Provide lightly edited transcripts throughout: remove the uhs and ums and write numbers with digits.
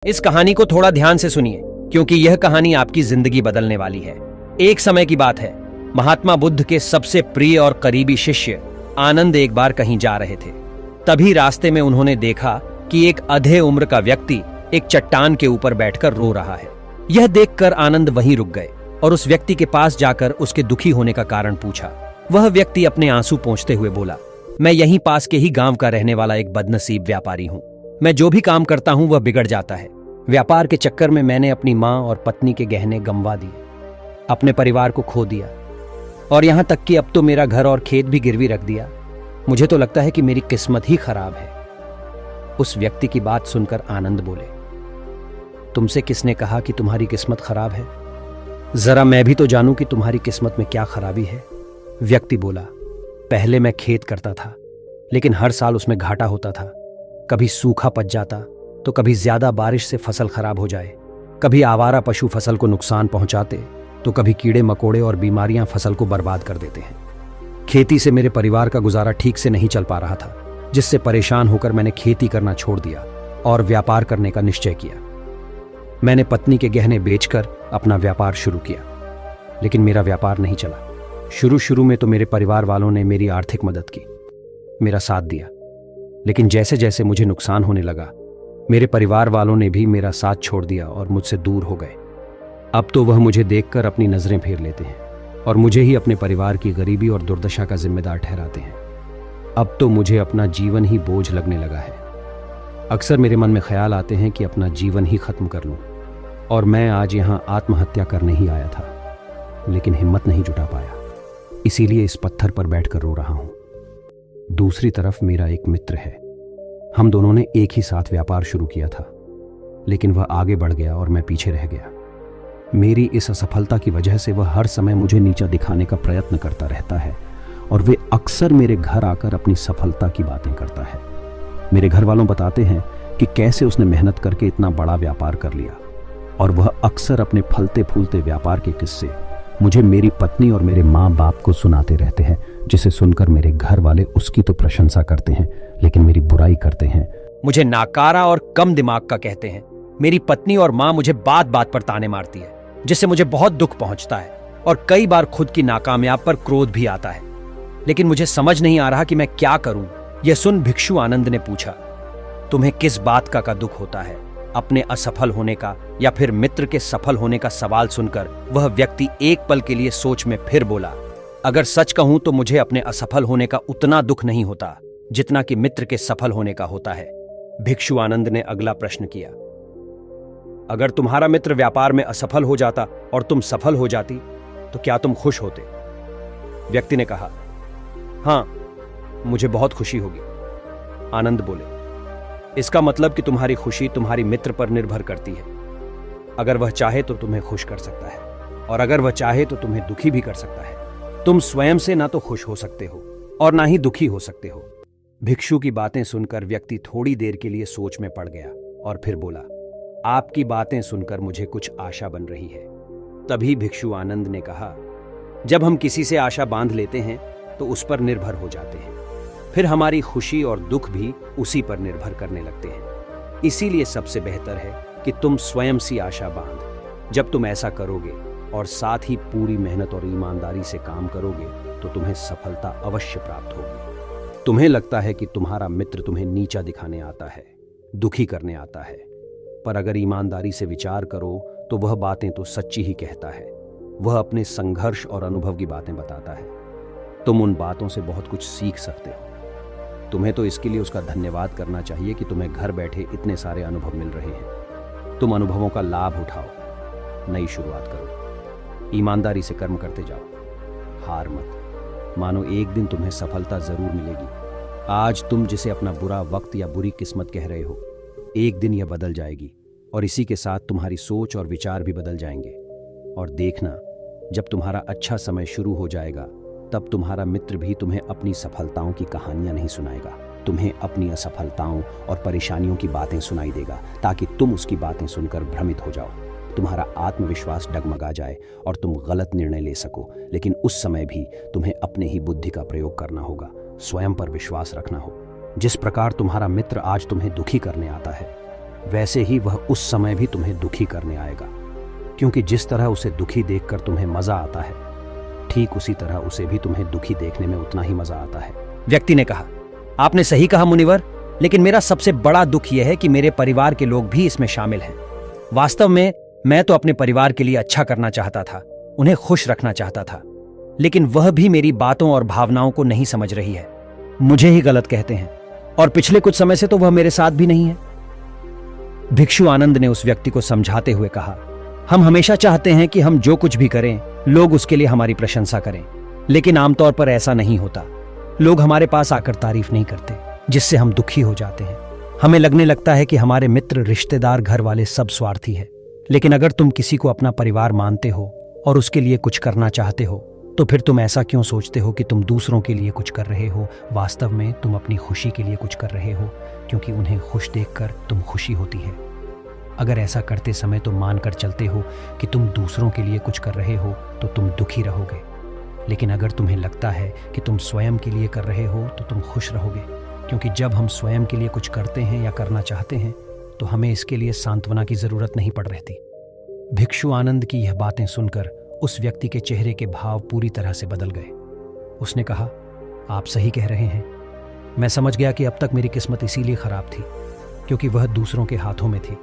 इस कहानी को थोड़ा ध्यान से सुनिए, क्योंकि यह कहानी आपकी जिंदगी बदलने वाली है। एक समय की बात है, महात्मा बुद्ध के सबसे प्रिय और करीबी शिष्य आनंद एक बार कहीं जा रहे थे। तभी रास्ते में उन्होंने देखा कि एक अधे उम्र का व्यक्ति एक चट्टान के ऊपर बैठकर रो रहा है। यह देखकर आनंद वहीं रुक गए और उस व्यक्ति के पास जाकर उसके दुखी होने का कारण पूछा। वह व्यक्ति अपने आंसू पोंछते हुए बोला, मैं यहीं पास के ही गांव का रहने वाला एक बदनसीब व्यापारी हूं। मैं जो भी काम करता हूं वह बिगड़ जाता है। व्यापार के चक्कर में मैंने अपनी मां और पत्नी के गहने गंवा दिए, अपने परिवार को खो दिया और यहां तक कि अब तो मेरा घर और खेत भी गिरवी रख दिया। मुझे तो लगता है कि मेरी किस्मत ही खराब है। उस व्यक्ति की बात सुनकर आनंद बोले, तुमसे किसने कहा कि तुम्हारी किस्मत खराब है? जरा मैं भी तो जानूं कि तुम्हारी किस्मत में क्या खराबी है। व्यक्ति बोला, पहले मैं खेत करता था, लेकिन हर साल उसमें घाटा होता था। कभी सूखा पच जाता तो कभी ज्यादा बारिश से फसल खराब हो जाए, कभी आवारा पशु फसल को नुकसान पहुंचाते तो कभी कीड़े मकोड़े और बीमारियां फसल को बर्बाद कर देते हैं। खेती से मेरे परिवार का गुजारा ठीक से नहीं चल पा रहा था, जिससे परेशान होकर मैंने खेती करना छोड़ दिया और व्यापार करने का निश्चय किया। मैंने पत्नी के गहने बेचकर अपना व्यापार शुरू किया, लेकिन मेरा व्यापार नहीं चला। शुरू में तो मेरे परिवार वालों ने मेरी आर्थिक मदद की, मेरा साथ दिया, लेकिन जैसे जैसे मुझे नुकसान होने लगा, मेरे परिवार वालों ने भी मेरा साथ छोड़ दिया और मुझसे दूर हो गए। अब तो वह मुझे देखकर अपनी नजरें फेर लेते हैं और मुझे ही अपने परिवार की गरीबी और दुर्दशा का जिम्मेदार ठहराते हैं। अब तो मुझे अपना जीवन ही बोझ लगने लगा है। अक्सर मेरे मन में ख्याल आते हैं कि अपना जीवन ही खत्म कर लूं, और मैं आज यहाँ आत्महत्या करने ही आया था, लेकिन हिम्मत नहीं जुटा पाया, इसीलिए इस पत्थर पर बैठकर रो रहा हूं। दूसरी तरफ मेरा एक मित्र है। हम दोनों ने एक ही साथ व्यापार शुरू किया था, लेकिन वह आगे बढ़ गया और मैं पीछे रह गया। मेरी इस असफलता की वजह से वह हर समय मुझे नीचा दिखाने का प्रयत्न करता रहता है और वे अक्सर मेरे घर आकर अपनी सफलता की बातें करता है। मेरे घर वालों बताते हैं कि कैसे उसने मेहनत करके इतना बड़ा व्यापार कर लिया, और वह अक्सर अपने फलते फूलते व्यापार के किस्से मुझे, मेरी पत्नी और मेरे माँ बाप को सुनाते रहते हैं, जिसे सुनकर मेरे घर वाले उसकी तो प्रशंसा करते हैं, लेकिन मेरी बुराई करते हैं। मुझे नाकारा और कम दिमाग का कहते हैं। मेरी पत्नी और माँ मुझे बात बात पर ताने मारती है, जिससे मुझे बहुत दुख पहुंचता है और कई बार खुद की नाकामयाब पर क्रोध भी आता है। लेकिन मुझे समझ नहीं आ रहा कि मैं क्या करूं। यह सुन भिक्षु आनंद ने पूछा, तुम्हें किस बात का दुख होता है? अपने असफल होने का या फिर मित्र के सफल होने का? सवाल सुनकर वह व्यक्ति एक पल के लिए सोच में फिर बोला, अगर सच कहूं तो मुझे अपने असफल होने का उतना दुख नहीं होता जितना कि मित्र के सफल होने का होता है। भिक्षु आनंद ने अगला प्रश्न किया, अगर तुम्हारा मित्र व्यापार में असफल हो जाता और तुम सफल हो जाती तो क्या तुम खुश होते? व्यक्ति ने कहा, हां, मुझे बहुत खुशी होगी। आनंद बोले, इसका मतलब कि तुम्हारी खुशी तुम्हारी मित्र पर निर्भर करती है। अगर वह चाहे तो तुम्हें खुश कर सकता है, और अगर वह चाहे तो तुम्हें दुखी भी कर सकता है। तुम स्वयं से ना तो खुश हो सकते हो और ना ही दुखी हो सकते हो। भिक्षु की बातें सुनकर व्यक्ति थोड़ी देर के लिए सोच में पड़ गया और फिर बोला, आपकी बातें सुनकर मुझे कुछ आशा बन रही है। तभी भिक्षु आनंद ने कहा, जब हम किसी से आशा बांध लेते हैं तो उस पर निर्भर हो जाते हैं, फिर हमारी खुशी और दुख भी उसी पर निर्भर करने लगते हैं। इसीलिए सबसे बेहतर है कि तुम स्वयं सी आशा बांध। जब तुम ऐसा करोगे और साथ ही पूरी मेहनत और ईमानदारी से काम करोगे तो तुम्हें सफलता अवश्य प्राप्त होगी। तुम्हें लगता है कि तुम्हारा मित्र तुम्हें नीचा दिखाने आता है, दुखी करने आता है, पर अगर ईमानदारी से विचार करो तो वह बातें तो सच्ची ही कहता है। वह अपने संघर्ष और अनुभव की बातें बताता है। तुम उन बातों से बहुत कुछ सीख सकते हो। तुम्हें तो इसके लिए उसका धन्यवाद करना चाहिए कि तुम्हें घर बैठे इतने सारे अनुभव मिल रहे हैं। तुम अनुभवों का लाभ उठाओ, नई शुरुआत करो, ईमानदारी से कर्म करते जाओ, हार मत मानो, एक दिन तुम्हें सफलता जरूर मिलेगी। आज तुम जिसे अपना बुरा वक्त या बुरी किस्मत कह रहे हो, एक दिन यह बदल जाएगी और इसी के साथ तुम्हारी सोच और विचार भी बदल जाएंगे। और देखना, जब तुम्हारा अच्छा समय शुरू हो जाएगा तब तुम्हारा मित्र भी तुम्हें अपनी सफलताओं की कहानियां नहीं सुनाएगा, तुम्हें अपनी असफलताओं और परेशानियों की बातें सुनाई देगा, ताकि तुम उसकी बातें सुनकर भ्रमित हो जाओ, तुम्हारा आत्मविश्वास डगमगा जाए और तुम गलत निर्णय ले सको। लेकिन उस समय भी तुम्हें अपने ही बुद्धि का प्रयोग करना होगा, स्वयं पर विश्वास रखना हो। जिस प्रकार तुम्हारा मित्र आज तुम्हें दुखी करने आता है, वैसे ही वह उस समय भी तुम्हें दुखी करने आएगा, क्योंकि जिस तरह उसे दुखी देखकर तुम्हें मजा आता है, ठीक उसी तरह उसे भी तुम्हें दुखी देखने में उतना ही मजा आता है। व्यक्ति ने कहा, आपने सही कहा मुनिवर, लेकिन मेरा सबसे बड़ा दुख यह है कि मेरे परिवार के लोग भी इसमें शामिल हैं। वास्तव में मैं तो अपने परिवार के लिए अच्छा करना चाहता था, उन्हें खुश रखना चाहता था, लेकिन वह भी मेरी बातों और भावनाओं को नहीं समझ रही है। मुझे ही गलत कहते हैं, और पिछले कुछ समय से तो वह मेरे साथ भी नहीं है। भिक्षु आनंद ने उस व्यक्ति को समझाते हुए कहा, हम हमेशा चाहते हैं कि हम जो कुछ भी करें लोग उसके लिए हमारी प्रशंसा करें, लेकिन आमतौर पर ऐसा नहीं होता। लोग हमारे पास आकर तारीफ नहीं करते, जिससे हम दुखी हो जाते हैं। हमें लगने लगता है कि हमारे मित्र, रिश्तेदार, घर वाले सब स्वार्थी है। लेकिन अगर तुम किसी को अपना परिवार मानते हो और उसके लिए कुछ करना चाहते हो, तो फिर तुम ऐसा क्यों सोचते हो कि तुम दूसरों के लिए कुछ कर रहे हो? वास्तव में तुम अपनी खुशी के लिए कुछ कर रहे हो, क्योंकि उन्हें खुश देखकर तुम खुशी होती है। अगर ऐसा करते समय तुम मानकर चलते हो कि तुम दूसरों के लिए कुछ कर रहे हो, तो तुम दुखी रहोगे। लेकिन अगर तुम्हें लगता है कि तुम स्वयं के लिए कर रहे हो, तो तुम खुश रहोगे, क्योंकि जब हम स्वयं के लिए कुछ करते हैं या करना चाहते हैं, तो हमें इसके लिए सांत्वना की जरूरत नहीं पड़ रहती। भिक्षु आनंद की यह बातें सुनकर उस व्यक्ति के चेहरे के भाव पूरी तरह से बदल गए। उसने कहा, आप सही कह रहे हैं। मैं समझ गया कि अब तक मेरी किस्मत इसीलिए खराब थी क्योंकि वह दूसरों के हाथों में थी।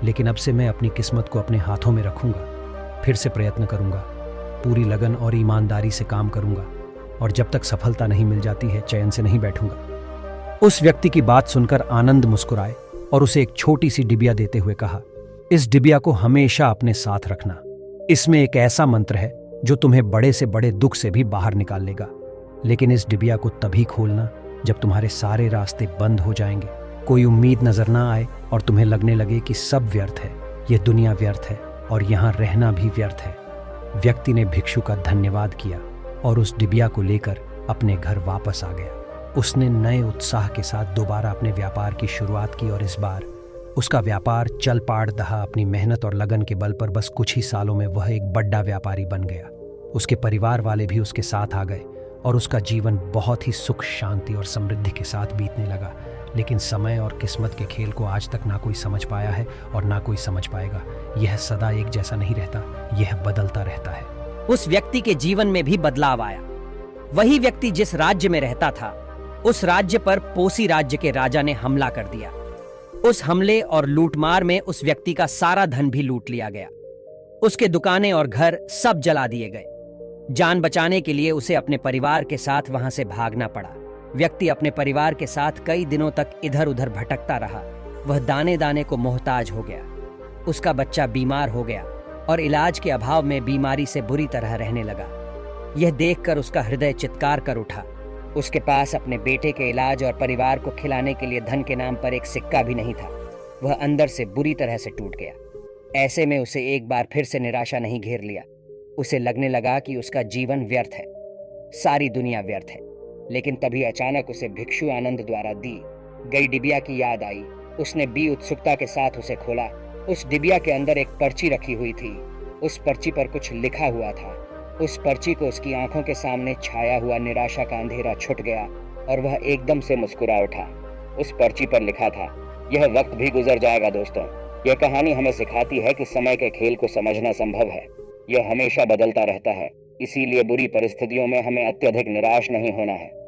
लेकिन अब से मैं अपनी किस्मत को अपने हाथों में रखूंगा, फिर से प्रयत्न करूंगा, पूरी लगन और ईमानदारी से काम करूंगा, और जब तक सफलता नहीं मिल जाती है चैन से नहीं बैठूंगा। उस व्यक्ति की बात सुनकर आनंद मुस्कुराए और उसे एक छोटी सी डिबिया देते हुए कहा, इस डिबिया को हमेशा अपने साथ रखना। इसमें एक ऐसा मंत्र है जो तुम्हें बड़े से बड़े दुख से भी बाहर निकाल लेगा। लेकिन इस डिबिया को तभी खोलना जब तुम्हारे सारे रास्ते बंद हो जाएंगे, कोई उम्मीद नजर ना आए और तुम्हें लगने लगे कि सब व्यर्थ है, यह दुनिया व्यर्थ है और यहाँ रहना भी व्यर्थ है। व्यक्ति ने भिक्षु का धन्यवाद किया और उस डिबिया को लेकर अपने घर वापस आ गया। उसने नए उत्साह के साथ दोबारा अपने व्यापार की शुरुआत की और इस बार उसका व्यापार चल पाड़ दहा। अपनी मेहनत और लगन के बल पर बस कुछ ही सालों में वह एक बड़ा व्यापारी बन गया। उसके परिवार वाले भी उसके साथ आ गए और उसका जीवन बहुत ही सुख, शांति और समृद्धि के साथ बीतने लगा। लेकिन समय और किस्मत के खेल को आज तक ना कोई समझ पाया है और ना कोई समझ पाएगा। यह सदा एक जैसा नहीं रहता, यह बदलता रहता है। उस व्यक्ति के जीवन में भी बदलाव आया। वही व्यक्ति जिस राज्य में रहता था, उस राज्य पर पोसी राज्य के राजा ने हमला कर दिया। उस हमले और लूटमार में उस व्यक्ति का सारा धन भी लूट लिया गया। उसके दुकानें और घर सब जला दिए गए। जान बचाने के लिए उसे अपने परिवार के साथ वहां से भागना पड़ा। व्यक्ति अपने परिवार के साथ कई दिनों तक इधर उधर भटकता रहा। वह दाने दाने को मोहताज हो गया। उसका बच्चा बीमार हो गया और इलाज के अभाव में बीमारी से बुरी तरह रहने लगा। यह देखकर उसका हृदय चित्कार कर उठा। उसके पास अपने बेटे के इलाज और परिवार को खिलाने के लिए धन के नाम पर एक सिक्का भी नहीं था। वह अंदर से बुरी तरह से टूट गया। ऐसे में उसे एक बार फिर से निराशा नहीं घेर लिया। उसे लगने लगा कि उसका जीवन व्यर्थ है, सारी दुनिया व्यर्थ है। लेकिन तभी अचानक उसे भिक्षु आनंद द्वारा दी गई डिबिया की याद आई। उसने भी उत्सुकता के साथ उसे खोला। उस डिबिया के अंदर एक पर्ची रखी हुई थी। उस पर्ची पर कुछ लिखा हुआ था। उस पर्ची को उसकी आंखों के सामने छाया हुआ निराशा का अंधेरा छुट गया और वह एकदम से मुस्कुरा उठा। उस पर्ची पर लिखा था, यह वक्त भी गुजर जाएगा दोस्तों। यह कहानी हमें सिखाती है कि समय के खेल को समझना संभव है। यह हमेशा बदलता रहता है। इसीलिए बुरी परिस्थितियों में हमें अत्यधिक निराश नहीं होना है।